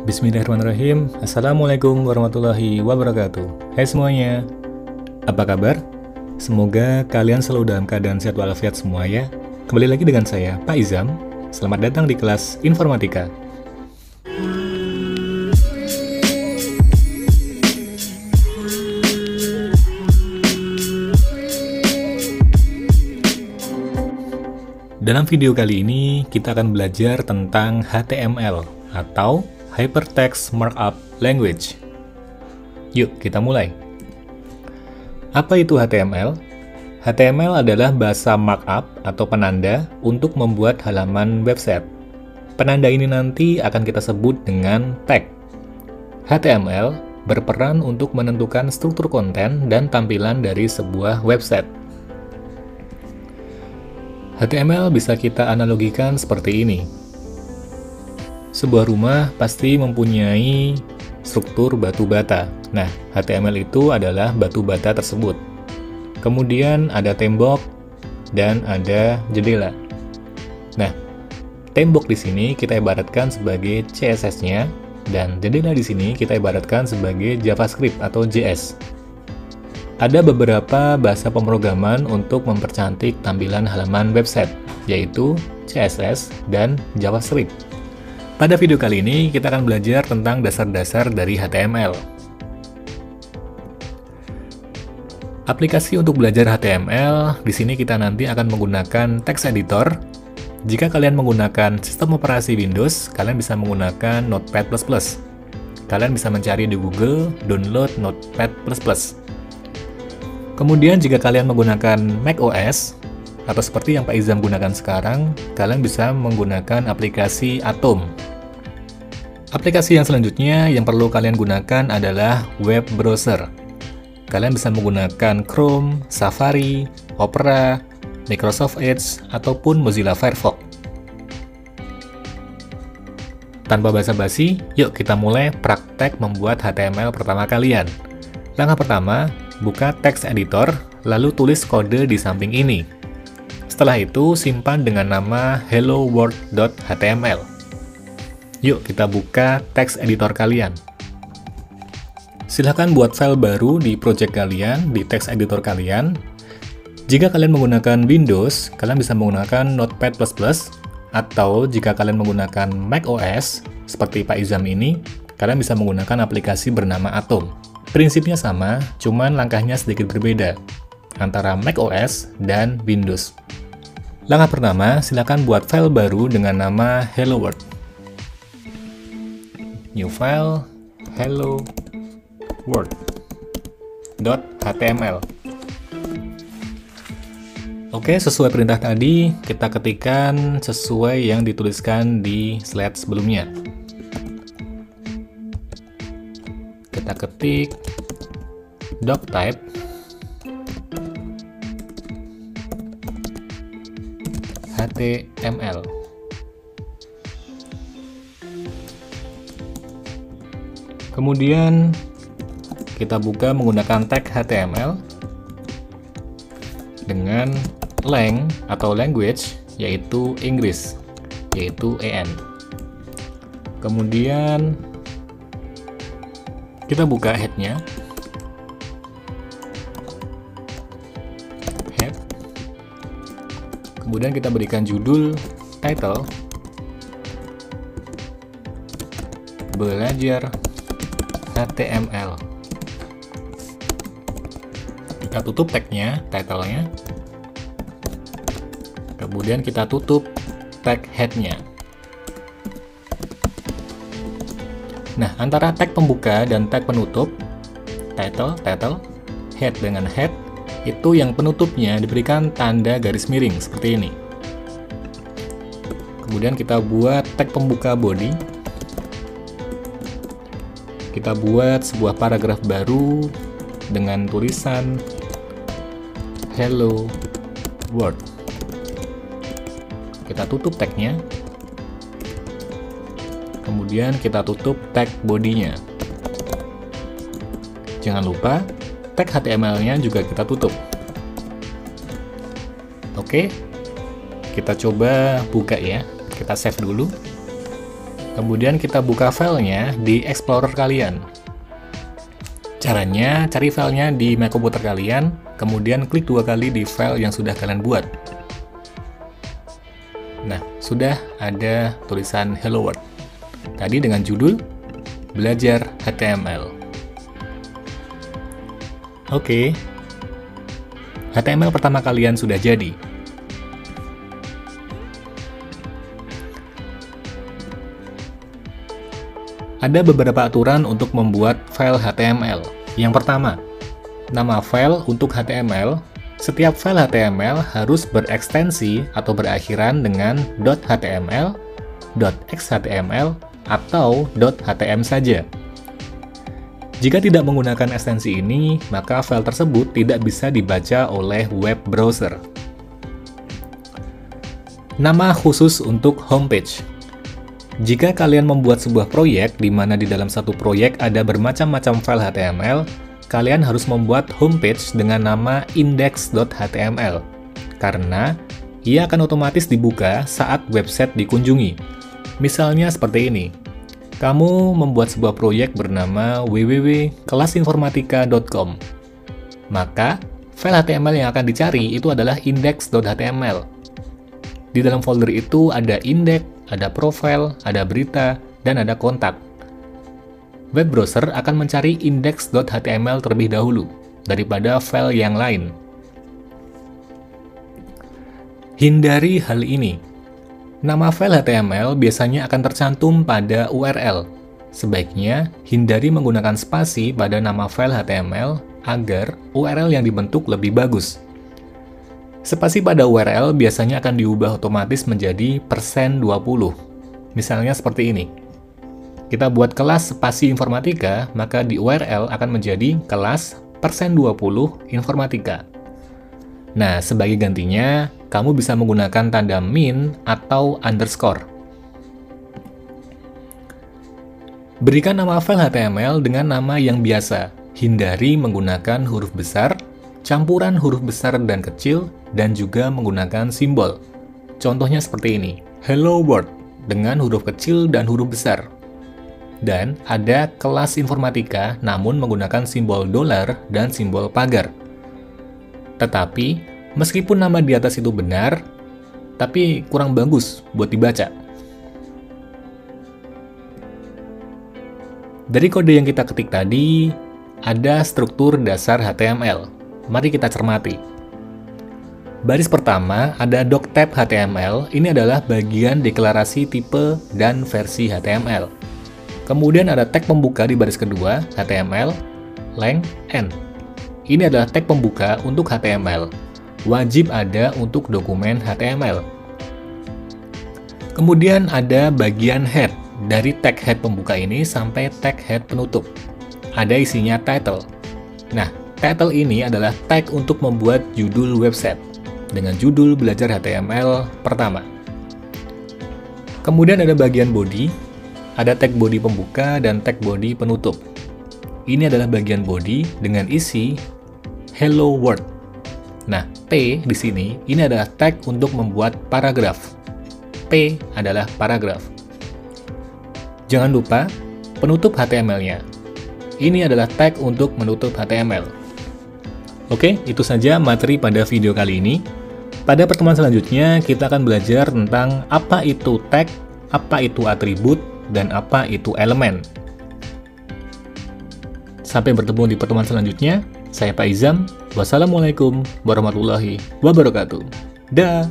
Bismillahirrahmanirrahim. Assalamualaikum warahmatullahi wabarakatuh. Hai semuanya, apa kabar? Semoga kalian selalu dalam keadaan sehat walafiat semua ya. Kembali lagi dengan saya, Pak Izam. Selamat datang di kelas Informatika. Dalam video kali ini, kita akan belajar tentang HTML atau Hypertext Markup Language. Yuk, kita mulai. Apa itu HTML? HTML adalah bahasa markup atau penanda untuk membuat halaman website. Penanda ini nanti akan kita sebut dengan tag. HTML berperan untuk menentukan struktur konten dan tampilan dari sebuah website. HTML bisa kita analogikan seperti ini. Sebuah rumah pasti mempunyai struktur batu bata. Nah, HTML itu adalah batu bata tersebut. Kemudian ada tembok dan ada jendela. Nah, tembok di sini kita ibaratkan sebagai CSS-nya dan jendela di sini kita ibaratkan sebagai JavaScript atau JS. Ada beberapa bahasa pemrograman untuk mempercantik tampilan halaman website, yaitu CSS dan JavaScript. Pada video kali ini, kita akan belajar tentang dasar-dasar dari HTML. Aplikasi untuk belajar HTML, di sini kita nanti akan menggunakan text editor. Jika kalian menggunakan sistem operasi Windows, kalian bisa menggunakan Notepad++. Kalian bisa mencari di Google, download Notepad++. Kemudian jika kalian menggunakan macOS, atau seperti yang Pak Izam gunakan sekarang, kalian bisa menggunakan aplikasi Atom. Aplikasi yang selanjutnya yang perlu kalian gunakan adalah web browser. Kalian bisa menggunakan Chrome, Safari, Opera, Microsoft Edge, ataupun Mozilla Firefox. Tanpa basa-basi, yuk kita mulai praktek membuat HTML pertama kalian. Langkah pertama, buka text editor, lalu tulis kode di samping ini. Setelah itu, simpan dengan nama helloworld.html. Yuk, kita buka teks editor kalian. Silahkan buat file baru di project kalian, di teks editor kalian. Jika kalian menggunakan Windows, kalian bisa menggunakan Notepad++, atau jika kalian menggunakan macOS, seperti Pak Izam ini, kalian bisa menggunakan aplikasi bernama Atom. Prinsipnya sama, cuman langkahnya sedikit berbeda antara macOS dan Windows. Langkah pertama, silakan buat file baru dengan nama Hello World. New file, hello world.html. Oke, sesuai perintah tadi, kita ketikkan sesuai yang dituliskan di slide sebelumnya. Kita ketik doctype HTML. Kemudian kita buka menggunakan tag HTML dengan lang atau language, yaitu Inggris, yaitu EN. Kemudian kita buka head-nya. Kemudian kita berikan judul, title, belajar HTML. Kita tutup tag-nya, title-nya. Kemudian kita tutup tag head-nya. Nah, antara tag pembuka dan tag penutup, title, head dengan head, itu yang penutupnya diberikan tanda garis miring seperti ini. Kemudian kita buat tag pembuka body. Kita buat sebuah paragraf baru dengan tulisan Hello World. Kita tutup tagnya. Kemudian kita tutup tag body-nya. Jangan lupa tag HTML-nya juga kita tutup. Oke, kita coba buka ya. Kita save dulu. Kemudian kita buka filenya di Explorer kalian. Caranya, cari filenya di Mac komputer kalian, kemudian klik 2 kali di file yang sudah kalian buat. Nah, sudah ada tulisan Hello World. Tadi dengan judul Belajar HTML. Oke. HTML pertama kalian sudah jadi. Ada beberapa aturan untuk membuat file HTML. Yang pertama, nama file untuk HTML. Setiap file HTML harus berekstensi atau berakhiran dengan .html, .xhtml, atau .htm saja. Jika tidak menggunakan ekstensi ini, maka file tersebut tidak bisa dibaca oleh web browser. Nama khusus untuk homepage. Jika kalian membuat sebuah proyek di mana di dalam satu proyek ada bermacam-macam file HTML, kalian harus membuat homepage dengan nama index.html, karena ia akan otomatis dibuka saat website dikunjungi. Misalnya seperti ini. Kamu membuat sebuah proyek bernama www.kelasinformatika.com. Maka, file HTML yang akan dicari itu adalah index.html. Di dalam folder itu ada index, ada profile, ada berita, dan ada kontak. Web browser akan mencari index.html terlebih dahulu, daripada file yang lain. Hindari hal ini. Nama file HTML biasanya akan tercantum pada URL. Sebaiknya, hindari menggunakan spasi pada nama file HTML agar URL yang dibentuk lebih bagus. Spasi pada URL biasanya akan diubah otomatis menjadi %20. Misalnya seperti ini. Kita buat kelas spasi informatika, maka di URL akan menjadi kelas %20 informatika. Nah, sebagai gantinya, kamu bisa menggunakan tanda min atau underscore. Berikan nama file HTML dengan nama yang biasa. Hindari menggunakan huruf besar, campuran huruf besar dan kecil, dan juga menggunakan simbol. Contohnya seperti ini, Hello World dengan huruf kecil dan huruf besar. Dan ada kelas informatika namun menggunakan simbol dolar dan simbol pagar. Tetapi, meskipun nama di atas itu benar, tapi kurang bagus buat dibaca. Dari kode yang kita ketik tadi, ada struktur dasar HTML. Mari kita cermati. Baris pertama ada doctype HTML, ini adalah bagian deklarasi tipe dan versi HTML. Kemudian ada tag pembuka di baris kedua, HTML, length, end. Ini adalah tag pembuka untuk HTML. Wajib ada untuk dokumen HTML. Kemudian ada bagian head. Dari tag head pembuka ini sampai tag head penutup. Ada isinya title. Nah, title ini adalah tag untuk membuat judul website dengan judul belajar HTML pertama. Kemudian ada bagian body, ada tag body pembuka dan tag body penutup. Ini adalah bagian body dengan isi Hello World. Nah, P di sini ini adalah tag untuk membuat paragraf. P adalah paragraf. Jangan lupa penutup HTML-nya. Ini adalah tag untuk menutup HTML. Oke, itu saja materi pada video kali ini. Pada pertemuan selanjutnya, kita akan belajar tentang apa itu tag, apa itu atribut, dan apa itu elemen. Sampai bertemu di pertemuan selanjutnya. Saya Pak Izam. Wassalamualaikum warahmatullahi wabarakatuh. Dah.